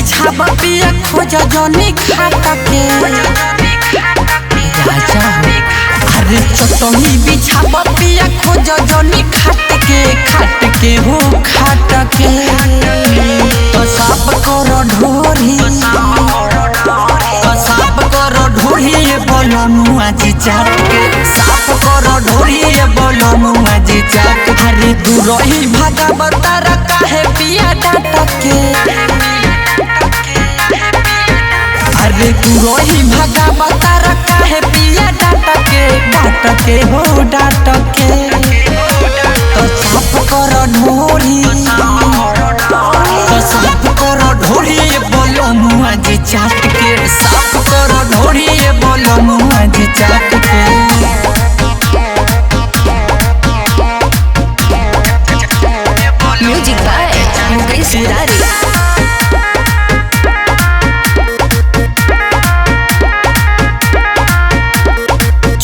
बिछाब पिया खोज जनी खाट के राजा हो। अरे चटनी बिछाब पिया खोज जनी खाट के हो खाट के। तो साफ करो ढोरी बोलो मुआ जी चाट के साफ करो ढोरी बोलो मुआ जी चाट। अरे दूरही भागा बतारा काहे पिया डाट के। अरे दूरही भागा बतारा काहे पिया डाट के हो डाट के। तो साफ करो ढोरी बोलो मुआ जी चाट के साफ करो ढोरी बोलो मुआ जी चाट के। Music by Mukesh Murari.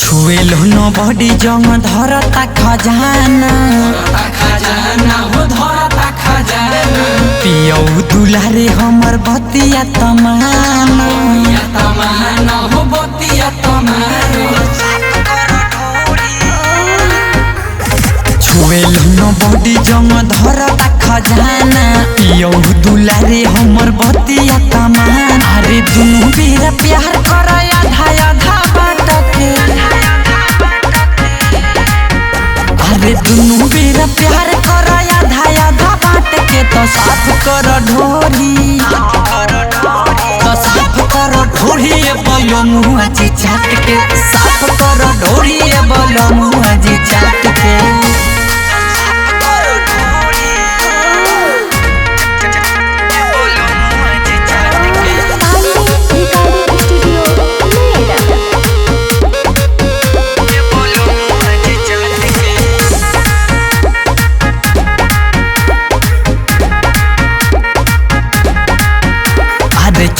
छुएलो न बड़ी जंग धरता खजाना हो धरता खजाना। पियौ दुलारे हमर बतिया तमाना हो बतिया तमाना। छुएलो न बड़ी जंग धरता खजाना पियौ दुलारे हमर बतिया तमाना। अरे दुनु बेर प्यार कर आधा आधा बाट के। अरे दुनु बेर प्यार कर आधा आधा बाट के। तो साफ कर ढोरी बोलो मुआ जी चाट के साफ कर ढोरी बोलो मुआ जी चाट के।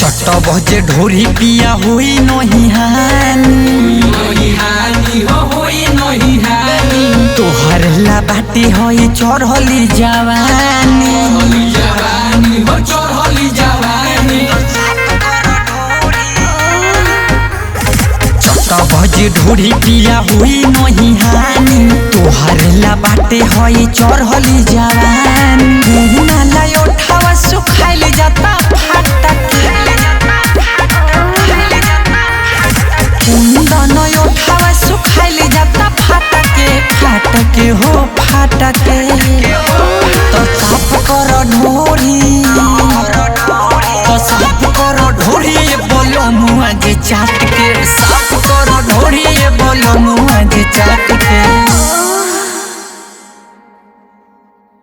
चट बजे ढोरी पिया हुई नहीं हानि तोहर ला बाटे होई चढ़ली जवानी। चट बजे ढोरी पिया हुई नहीं हानि तोहर ला बाटे होई चढ़ली जवानी। नाला उठावा सुखाइल जाता फाट के। उठावा सुखाइल जाता फाट के हो फाट के। तो साफ कर ढोरी बोलो मुआ जी चाट के साफ कर ढोरी बोलो मुआ जी चाट के।